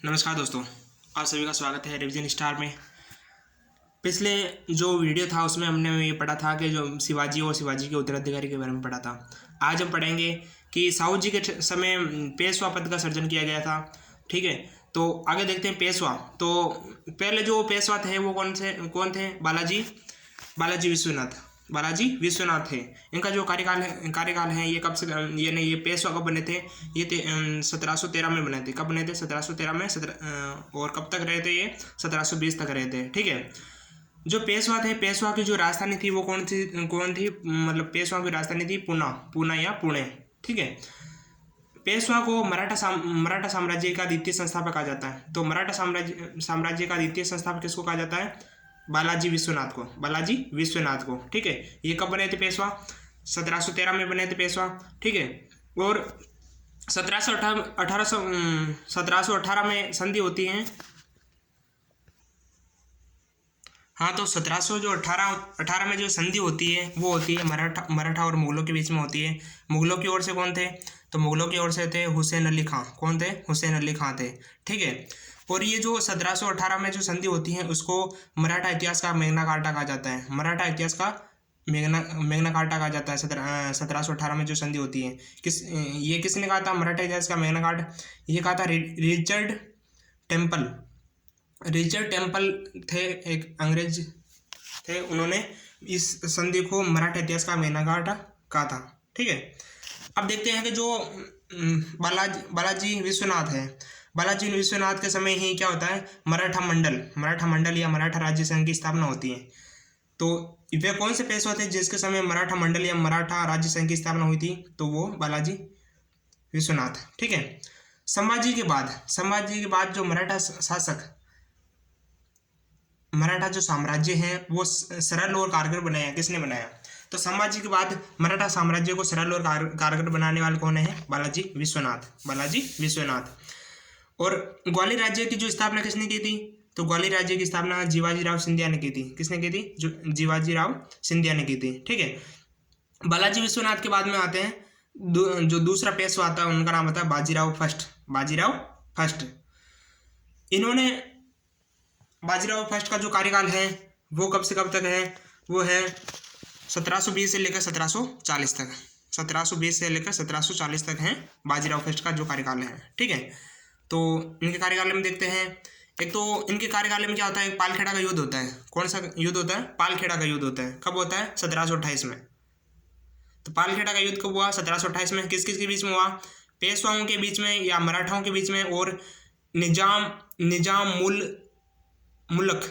नमस्कार दोस्तों, आप सभी का स्वागत है रिवीजन स्टार में। पिछले जो वीडियो था उसमें हमने ये पढ़ा था कि जो शिवाजी और शिवाजी के उत्तराधिकारी के बारे में पढ़ा था। आज हम पढ़ेंगे कि साहू जी के समय पेशवा पद का सर्जन किया गया था। ठीक है, तो आगे देखते हैं पेशवा। तो पहले जो पेशवा थे वो कौन थे? बालाजी विश्वनाथ थे। इनका जो कार्यकाल है ये कब से ये पेशवा कब बने थे? ये 1713 में बने थे। कब बने थे? 1713 में। और कब तक रहे थे ये? 1720 तक रहे थे। ठीक है, जो पेशवा थे, पेशवा की जो राजधानी थी वो कौन थी? मतलब पेशवा की राजधानी थी पूना या पुणे। ठीक है, पेशवा को मराठा साम्राज्य का द्वितीय संस्थापक कहा जाता है। तो मराठा साम्राज्य का द्वितीय संस्थापक किसको कहा जाता है? बालाजी विश्वनाथ को। ठीक है, ये कब बने थे पेशवा? 1713 में बने थे पेशवा। ठीक है, और 1718 में संधि होती है। हाँ, तो 1718 में जो संधि होती है वो होती है मराठा और मुगलों के बीच में होती है। मुगलों की ओर से कौन थे? तो मुगलों की ओर से थे हुसैन अली खां। कौन थे? हुसैन अली खां थे। ठीक है, और ये जो 1718 में जो संधि होती है उसको मराठा इतिहास का मेग्ना कार्टा कहा जाता है। मराठा इतिहास का मेग्ना कार्टा कहा जाता है। 1718 में जो संधि होती है, किसने कहा था मराठा इतिहास का मेग्ना कार्टा? ये कहा था रिचर्ड टेम्पल थे, एक अंग्रेज थे। उन्होंने इस संधि को मराठा इतिहास का मेग्ना कार्टा कहा था। ठीक है, अब देखते हैं कि जो बालाजी विश्वनाथ के समय ही क्या होता है? मराठा मंडल या मराठा राज्य संघ की स्थापना होती है। तो वे कौन से पेशवा थे जिसके समय मराठा मंडल या मराठा राज्य संघ की स्थापना हुई थी? तो वो बालाजी विश्वनाथ। ठीक है, संभाजी के बाद जो मराठा जो साम्राज्य है वो सरल और कारगर बनाया। किसने बनाया? तो संभाजी के बाद मराठा साम्राज्य को सरल और कारगर बनाने वाले कौन है? बालाजी विश्वनाथ। और ग्वालियर राज्य की जो स्थापना किसने की थी? तो ग्वालियर राज्य की स्थापना जीवाजीराव सिंधिया ने की थी। किसने की थी? जो जीवाजीराव सिंधिया ने की थी। ठीक है, बालाजी विश्वनाथ के बाद में आते हैं जो दूसरा पेशवा आता है, उनका नाम होता है बाजीराव फर्स्ट। इन्होंने बाजीराव फर्स्ट का जो कार्यकाल है वो कब से कब तक है? वो है 1720 से लेकर 1740 तक। 1720 से लेकर 1740 तक है बाजीराव फर्स्ट का जो कार्यकाल है। ठीक है, तो इनके कार्यकाल में देखते हैं। एक तो इनके कार्यकाल में क्या होता है? पालखेड़ा का युद्ध होता है। कौन सा युद्ध होता है? पालखेड़ा का युद्ध होता है। कब होता है? 1728 में। तो पालखेड़ा का युद्ध कब हुआ? 1728 में। किस किस के बीच में हुआ? पेशवाओं के बीच में या मराठाओं के बीच में और निजाम मुल्क।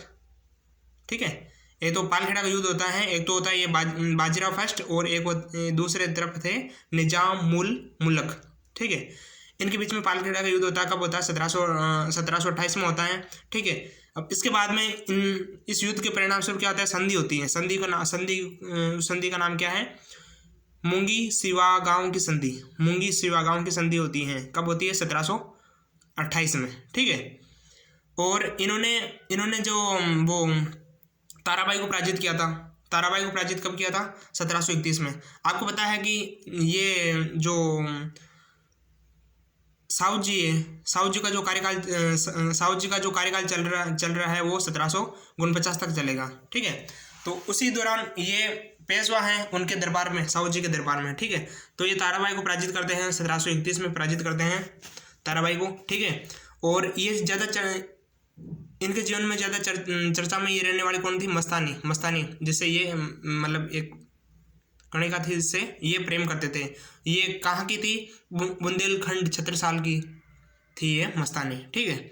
ठीक है, एक तो पालखेड़ा का युद्ध होता है, एक तो होता है ये बाजीराव फर्स्ट, और एक दूसरे तरफ थे निजाम मुल्क। ठीक है, इनके बीच में पालखेड़ा का युद्ध होता है। कब होता है? 1728 में होता है। ठीक है, अब इसके बाद में इस युद्ध के परिणाम स्वरूप क्या होता है? संधि होती है। संधि का नाम क्या है? मूंगी सिवा गांव की संधि होती है। कब होती है? 1728 में। ठीक है, और इन्होंने जो वो ताराबाई को पराजित किया था। ताराबाई को पराजित कब किया था? 1731 में। आपको पता है कि ये जो साहू जी का जो कार्यकाल चल रहा है वो 1749 तक चलेगा। ठीक है, तो उसी दौरान ये पेशवा हैं उनके दरबार में, साहू जी के दरबार में। ठीक है, तो ये ताराबाई को पराजित करते हैं। 1731 में पराजित करते हैं ताराबाई को। ठीक है, और ये इनके जीवन में ज़्यादा चर्चा में ये रहने वाली कौन थी? मस्तानी, जिससे ये मतलब एक कणिका थी, जिससे ये प्रेम करते थे। ये कहाँ की थी? बुंदेलखंड छत्रसाल की थी ये मस्तानी। ठीक है,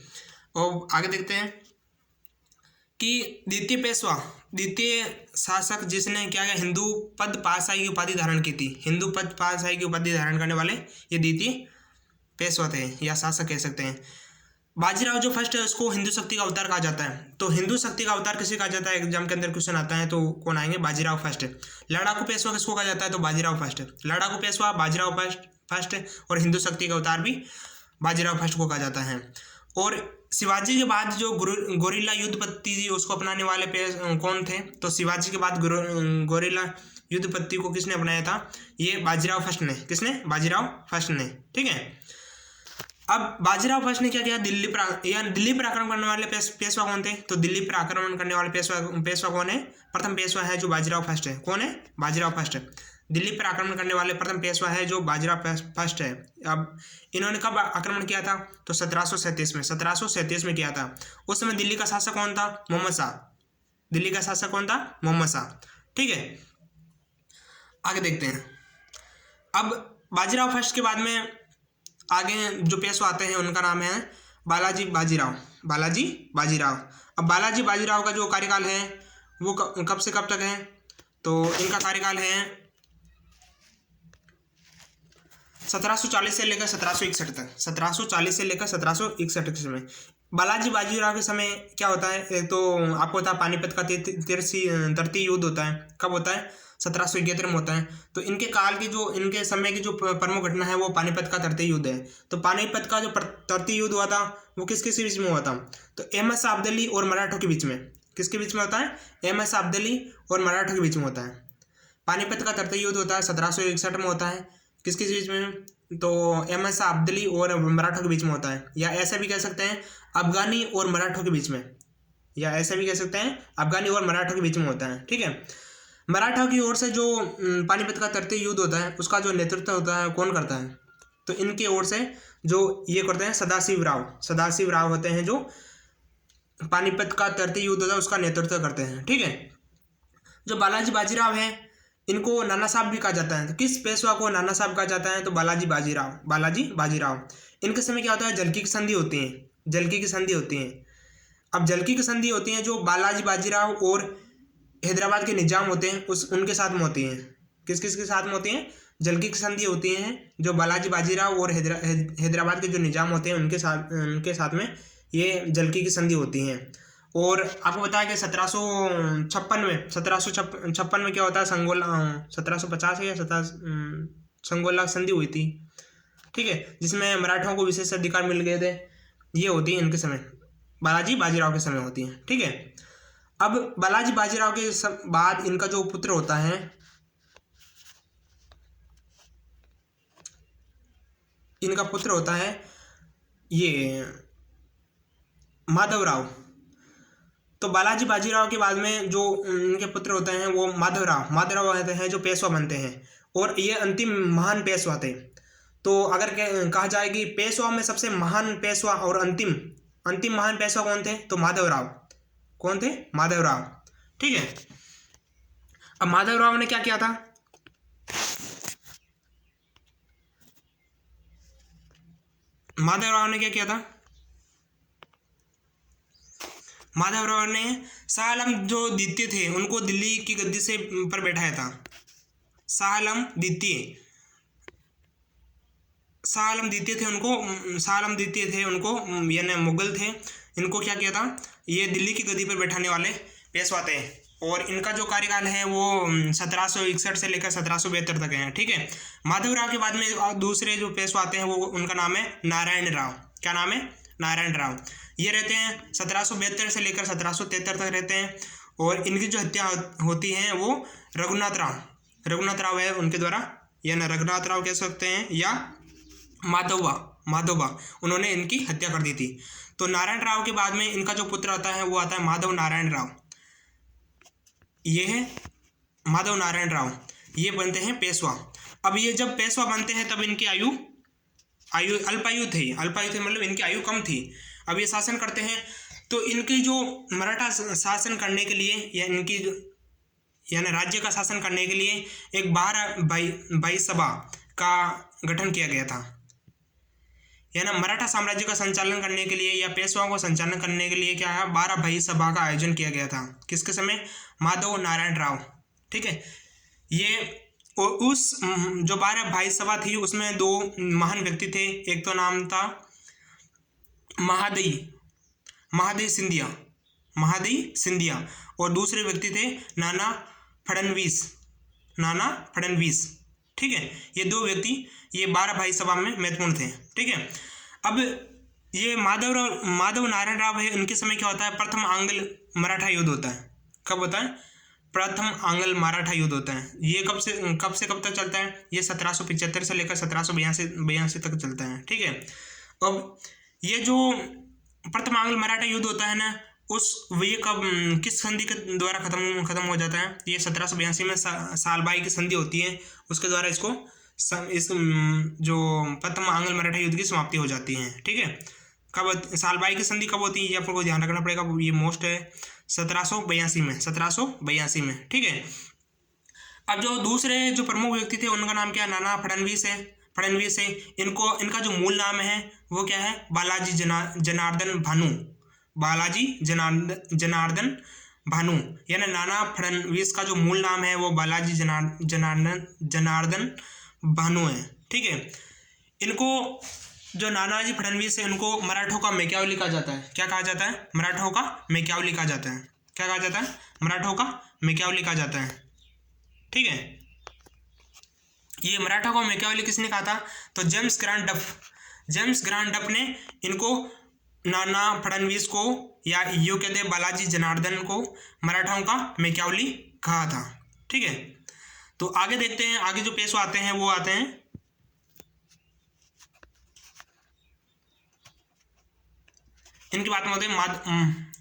और आगे देखते हैं कि द्वितीय शासक जिसने क्या किया? हिंदू पद पातशाही की उपाधि धारण की थी। हिंदू पद पातशाही की उपाधि धारण करने वाले ये द्वितीय पेशवा थे या शासक कह सकते हैं। बाजीराव जो फर्स्ट है उसको हिंदू शक्ति का अवतार कहा जाता है। तो हिंदू शक्ति का अवतार किसे कहा जाता है? एग्जाम के अंदर क्वेश्चन आता है तो कौन आएंगे? बाजीराव फर्स्ट। लड़ाकू पेशवा किसको कहा जाता है? तो बाजीराव फर्स्ट। लड़ाकू पेशवा बाजीराव फर्स्ट, और हिंदू शक्ति का अवतार भी बाजीराव फर्स्ट को कहा जाता है। और शिवाजी के बाद जो गोरिल्ला युद्ध पद्धति थी उसको अपनाने वाले कौन थे? तो शिवाजी के बाद गोरिल्ला युद्ध पद्धति को किसने अपनाया था? ये बाजीराव फर्स्ट ने। किसने? बाजीराव फर्स्ट ने। ठीक है, अब बाजीराव फर्स्ट ने क्या किया, दिल्ली पर आक्रमण करने वाले पेशवा कौन थे, तो दिल्ली पर आक्रमण करने वाले पेशवा कौन है, प्रथम पेशवा है जो बाजीराव फर्स्ट है। कौन है, बाजीराव फर्स्ट है। दिल्ली पर आक्रमण करने वाले प्रथम पेशवा है जो बाजीराव फर्स्ट है। अब इन्होंने कब आक्रमण किया था, तो 1737 में किया था। उस समय दिल्ली का शासक कौन था, मोहम्मद शाह। दिल्ली का शासक कौन था, मोहम्मद शाह। ठीक है, आगे देखते हैं। अब बाजीराव फर्स्ट के बाद में आगे जो पेशवा आते हैं उनका नाम है बालाजी बाजीराव। अब बालाजी बाजीराव का जो कार्यकाल है वो कब से कब तक है, तो इनका कार्यकाल है 1740 से लेकर 1761 तक। 1740 से लेकर 1761 के समय बालाजी बाजीराव के समय क्या होता है, एक तो आपको पता है पानीपत का तृतीय युद्ध होता है। कब होता है, 1771 में होता है। तो इनके काल की जो इनके समय की जो प्रमुख घटना है वो पानीपत का तृतीय युद्ध है। तो पानीपत का जो तृतीय युद्ध हुआ था वो किसके बीच में हुआ था, तो अहमद शाह अब्दाली और मराठों के बीच में। किसके बीच में होता है, अहमद शाह अब्दाली और मराठों के बीच में होता है। पानीपत का तृतीय युद्ध होता है 1761 में होता है। किसके बीच में, तो अहमद शाह अब्दाली और मराठों के बीच में होता है, या ऐसा भी कह सकते हैं अफगानी और मराठों के बीच में, या ऐसा भी कह सकते हैं अफगानी और मराठों के बीच में होता है। ठीक है, मराठा की ओर से जो पानीपत का तृतीय युद्ध होता है उसका जो नेतृत्व होता है कौन करता है, तो इनके ओर से जो ये करते हैं सदाशिव राव होते हैं, जो पानीपत का तृतीय युद्ध होता है उसका नेतृत्व करते हैं। ठीक है, जो बालाजी बाजीराव है इनको नाना साहब भी कहा जाता है। तो किस पेशवा को नाना साहब कहा जाता है, तो बालाजी बाजीराव। इनके समय क्या होता है, जलकी की संधि होती है। अब जलकी की संधि होती है जो बालाजी बाजीराव और हैदराबाद के निजाम होते हैं उनके साथ में होती हैं। किस किस के साथ में होती हैं, जलकी की संधि होती हैं जो बालाजी बाजीराव और हैदराबाद के जो निजाम होते हैं उनके साथ में ये जलकी की संधि होती हैं। और आपको बताया कि 1756 में क्या होता है, 1750 है या संगोला संधि हुई थी। ठीक है, जिसमें मराठों को विशेष अधिकार मिल गए थे। ये होती है इनके समय, बालाजी बाजीराव के समय होती है। ठीक है, अब बालाजी बाजीराव के बाद इनका जो पुत्र होता है, ये माधवराव। तो बालाजी बाजीराव के बाद में जो इनके पुत्र होते हैं वो माधवराव होते हैं जो पेशवा बनते हैं, और ये अंतिम महान पेशवा थे। तो अगर कहा जाए कि पेशवा में सबसे महान पेशवा और अंतिम महान पेशवा कौन थे, तो माधवराव। ठीक है, अब माधवराव ने क्या किया था, माधवराव ने शाह आलम जो द्वितीय थे उनको दिल्ली की गद्दी से पर बैठाया था। शाह आलम द्वितीय थे उनको यानी मुगल थे, इनको क्या किया था, ये दिल्ली की गद्दी पर बैठाने वाले पेशवा थे। और इनका जो कार्यकाल है वो 1761 से लेकर 1772 तक है। ठीक है, माधवराव के बाद में दूसरे जो पेशवा आते हैं वो उनका नाम है नारायण राव। क्या नाम है, नारायण राव। ये रहते हैं 1772 से लेकर 1773 तक रहते हैं। और इनकी जो हत्या होती है वो रघुनाथ राव है उनके द्वारा, या ना रघुनाथ राव कह सकते हैं, या माधोबा उन्होंने इनकी हत्या कर दी थी। तो नारायण राव के बाद में इनका जो पुत्र आता है वो आता है माधव नारायण राव। ये है माधव नारायण राव, ये बनते हैं पेशवा। अब ये जब पेशवा बनते हैं तब इनकी आयु अल्पायु थी, मतलब इनकी आयु कम थी। अब ये शासन करते हैं, तो इनकी जो मराठा शासन करने के लिए या इनकी यानी राज्य का शासन करने के लिए एक 12 भाई सभा का गठन किया गया था। यानी मराठा साम्राज्य का संचालन करने के लिए या पेशवाओं को संचालन करने के लिए क्या है, 12 भाई सभा का आयोजन किया गया था। किसके समय, माधव नारायण राव। ठीक है, ये उस जो 12 भाई सभा थी उसमें 2 महान व्यक्ति थे। एक तो नाम था महादई सिंधिया और दूसरे व्यक्ति थे नाना फडणवीस। ठीक है, ये 2 व्यक्ति ये 12 भाई सभा में महत्वपूर्ण थे। ठीक है, अब ये माधव नारायण राव है, इनके समय क्या होता है, प्रथम आंग्ल मराठा युद्ध होता है। कब होता है, प्रथम आंग्ल मराठा युद्ध होता है। ये कब से कब तक चलता है, ये 1775 से लेकर 1782 तक चलता है। ठीक है, अब ये जो प्रथम आंग्ल मराठा युद्ध होता है ना, ये कब किस संधि के द्वारा खत्म हो जाता है? ये 1782 में सालबाई की संधि होती है, उसके द्वारा इसको इस जो प्रथम आंग्ल मराठा युद्ध की समाप्ति हो जाती है। ठीक है, कब सालबाई की संधि कब होती है ये आपको ध्यान रखना पड़ेगा, ये मोस्ट है 1782 में, 1782 में। ठीक है, अब जो दूसरे जो प्रमुख व्यक्ति थे उनका नाम क्या है? नाना फडणवीस है, फडणवीस है। इनका जो मूल नाम है वो क्या है? बालाजी जनार्दन भानु, बालाजी जनार्दन भानु, यानी नाना फडणवीस का जो मूल नाम है वो बालाजी जनार्दन भानु है। ठीक है, इनको जो नानाजी फडणवीस है इनको मराठों का मैकियावली कहा जाता है। क्या कहा जाता है? मराठों का मैकियावली कहा जाता है। क्या कहा जाता है? मराठों का मैकियावली कहा जाता है। ठीक है, ये मराठा को मैकियावली किसने कहा था? तो जेम्स ग्रांट डफ ने इनको नाना फडणवीस को या यूं कहते बालाजी जनार्दन को मराठाओं का मैकियावली कहा था। ठीक है, तो आगे देखते हैं, आगे जो पेशवा आते हैं वो आते हैं इनकी बात में होते हैं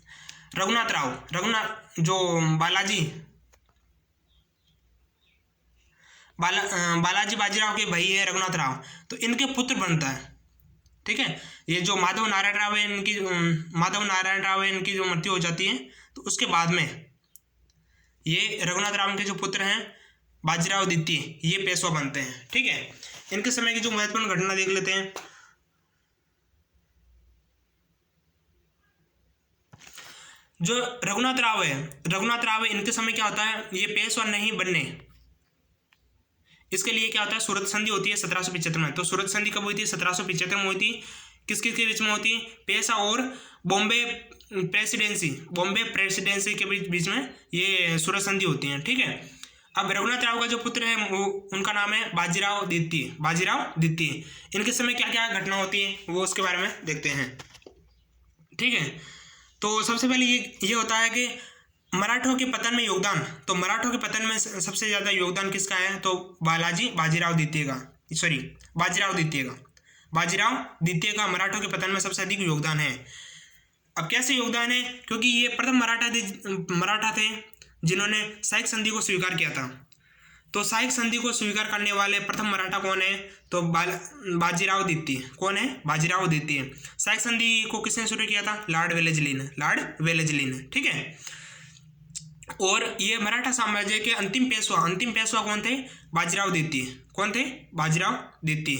रघुनाथ जो बालाजी बाजीराव के भाई है रघुनाथ राव, तो इनके पुत्र बनता है। ठीक है, ये जो माधव नारायण राव है इनकी जो मृत्यु हो जाती है, तो उसके बाद में ये रघुनाथ राव के जो पुत्र हैं बाजीराव द्वितीय ये पेशवा बनते हैं। ठीक है, इनके समय की जो महत्वपूर्ण घटना देख लेते हैं। जो रघुनाथ राव है इनके समय क्या होता है? ये पेशवा नहीं बनने, इसके लिए क्या होता है? सूरत संधि होती है 1775 में। तो सूरत संधि कब हुई थी? 1775 में हुई थी। किसके बीच में होती है? पेशा और बॉम्बे प्रेसिडेंसी के बीच में ये सूरत संधि होती है। ठीक है, अब रघुनाथ राव का जो पुत्र है वो उनका नाम है बाजीराव द्वितीय। इनके समय क्या क्या घटना होती है वो उसके बारे में देखते हैं। ठीक है, तो सबसे पहले ये होता है कि मराठों के पतन में योगदान, तो मराठों के पतन में सबसे ज़्यादा योगदान किसका है? तो बाजीराव द्वितीय का मराठों के पतन में सबसे अधिक योगदान है। अब कैसे योगदान है? क्योंकि ये प्रथम मराठा थे जिन्होंने साइक संधि को स्वीकार किया था। तो साइक संधि को स्वीकार करने वाले प्रथम मराठा कौन है? तो बाजीराव द्वितीय। कौन है? बाजीराव द्वितीय। साइक संधि को किसने शुरू किया था? लॉर्ड वेलेस्ली ने। ठीक है, और ये मराठा साम्राज्य के अंतिम पेशवा कौन थे? बाजीराव द्वितीय। कौन थे? बाजीराव द्वितीय।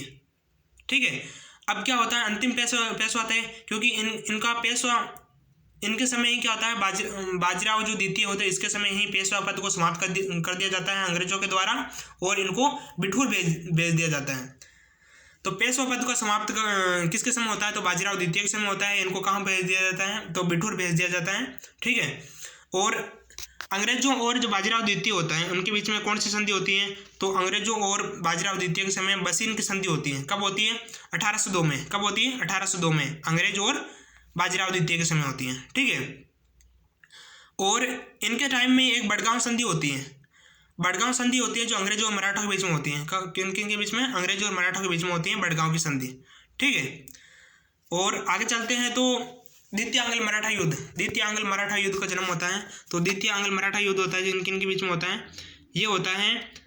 ठीक है, अब क्या होता है? अंतिम पेशवा थे क्योंकि इनका पेशवा इनके समय ही क्या होता है? बाजीराव जो द्वितीय होते हैं इसके समय ही पेशवा पद को समाप्त कर दिया जाता है अंग्रेजों के द्वारा, और इनको बिठूर भेज दिया जाता है। तो पेशवा पद का समाप्त किसके समय होता है? तो बाजीराव द्वितीय के समय होता है। इनको कहाँ भेज दिया जाता है? तो बिठूर भेज दिया जाता है। ठीक है, और अंग्रेजों और जो बाजीराव द्वितीय होता है उनके बीच में कौन सी संधि होती है? तो अंग्रेजों और बाजीराव द्वितीय के समय बसीन की संधि होती है। कब होती है? 1802 में। कब होती है? 1802 में अंग्रेज और बाजीराव द्वितीय के समय होती है। ठीक है, और इनके टाइम में एक बड़गांव संधि होती है। जो अंग्रेजों और मराठों के बीच में होती है। किन के बीच में? अंग्रेजों और मराठों के बीच में होती है बड़गांव की संधि। ठीक है, और आगे चलते हैं तो द्वितीय आंग्ल मराठा युद्ध का जन्म होता है। तो द्वितीय आंग्ल मराठा युद्ध होता है जिन के बीच में होता है? ये होता है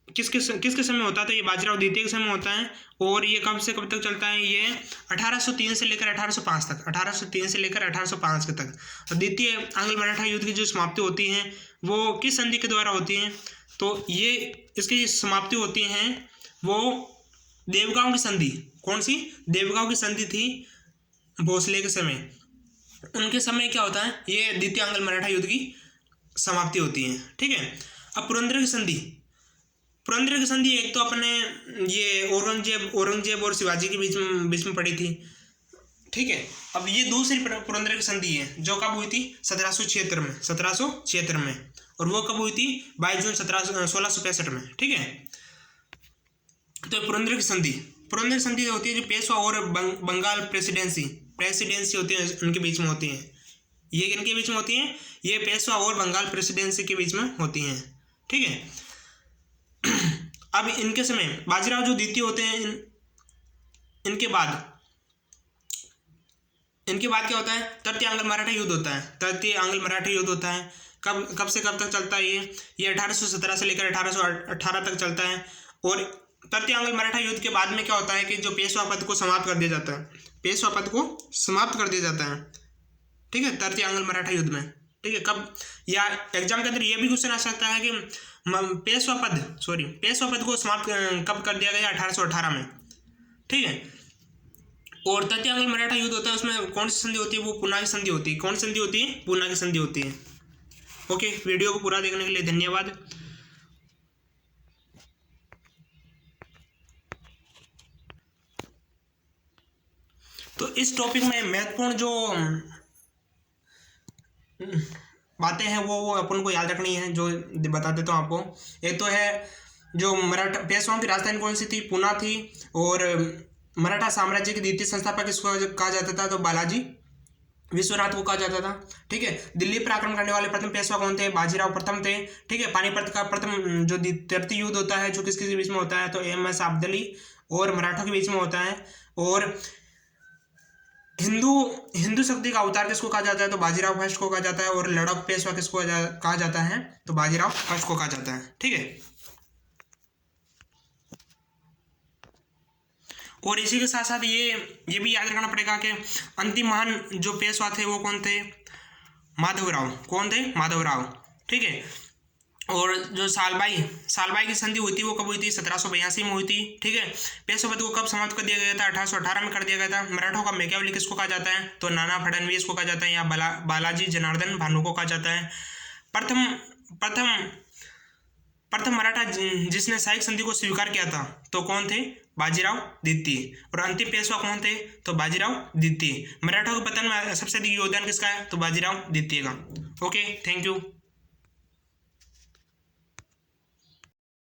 किसके समय होता है? तो ये बाजीराव द्वितीय के समय होता है। और ये कब से कब तक चलता है? ये 1803 से लेकर 1805 तक, 1803 से लेकर 1805 तक। और द्वितीय आंग्ल मराठा युद्ध की जो समाप्ति होती है वो किस संधि के द्वारा होती है? तो ये इसकी समाप्ति होती है वो देवगांव की संधि। कौन सी? देवगांव की संधि थी भोसले के समय। उनके समय क्या होता है? ये द्वितीय आंग्ल मराठा युद्ध की समाप्ति होती है। ठीक है, अब पुरंदर की संधि एक तो अपने ये औरंगजेब और शिवाजी के बीच में पड़ी थी। ठीक है, अब ये दूसरी पुरंदर की संधि है जो कब हुई थी? 1776 में। और वो कब हुई थी? 22 जून 1665 में। ठीक है, तो पुरंदर की संधि होती है जो पेशवा और बंगाल प्रेसिडेंसी होती है उनके बीच में होती है। ये किनके बीच में होती है? ये पेशवा और बंगाल प्रेसिडेंसी के बीच में होती हैं। ठीक है, अब इनके समय बाजीराव जो द्वितीय होते हैं, इनके बाद क्या होता है, तृतीय आंग्ल मराठा युद्ध होता है। तृतीय आंग्ल मराठा युद्ध होता है। कब से कब तक चलता है ये 1817 से लेकर 1818 तक चलता है। और तृतीय आंग्ल मराठा युद्ध के बाद में क्या होता है कि जो पेशवा पद को समाप्त कर दिया जाता है, पेशवा पद को समाप्त कर दिया जाता है, ठीक है, तृतीय आंग्ल मराठा युद्ध में। ठीक है, कब, या एग्जाम के अंदर ये भी क्वेश्चन आ सकता है कि पेशवा पद को समाप्त कब कर दिया गया, 1818 में। ठीक है, और तृतीय आंग्ल मराठा युद्ध होता है, उसमें कौन सी संधि होती है, वो पूना की संधि होती है। कौन संधि होती है, पूना की संधि होती है। ओके, वीडियो को पूरा देखने के लिए धन्यवाद। तो इस टॉपिक में महत्वपूर्ण जो बातें हैं वो अपन को याद रखनी है, जो बता देता हूँ आपको। एक तो है जो मराठा पेशवाओं की राजधानी कौन सी थी, पूना थी। और मराठा साम्राज्य की द्वितीय संस्थापक किसको कहा जाता था, तो बालाजी विश्वनाथ को कहा जाता था। ठीक है, दिल्ली पर आक्रमण करने वाले प्रथम पेशवा कौन थे, बाजीराव प्रथम थे। ठीक है, पानीपत का प्रथम जो तृतीय युद्ध होता है जो किसके बीच में होता है, तो एम.एस. अब्दाली और मराठों के बीच में होता है। और हिंदू शक्ति का अवतार किसको कहा जाता है, तो बाजीराव फर्स्ट को कहा जाता है। और लड़ाकू पेशवा किसको कहा जाता है, तो बाजीराव फर्स्ट को कहा जाता है। ठीक है, और इसी के साथ साथ ये भी याद रखना पड़ेगा कि अंतिम महान जो पेशवा थे वो कौन थे, माधवराव। कौन थे, माधवराव। ठीक है, और जो सालबाई की संधि हुई थी वो कब हुई थी, 1782 में हुई थी। ठीक है, पेशवा पद को कब समाप्त कर दिया गया था, 1818 में कर दिया गया था। मराठों का मेघावली किसको कहा जाता है, तो नाना फडणवीस को कहा जाता है, या बालाजी जनार्दन भानु को कहा जाता है। प्रथम मराठा जिसने सहायक संधि को स्वीकार किया था तो कौन थे, बाजीराव द्वितीय। और अंतिम पेशवा कौन थे, तो बाजीराव द्वितीय। मराठों के पतन में सबसे अधिक योगदान किसका है, तो बाजीराव द्वितीय का। Okay, thank you.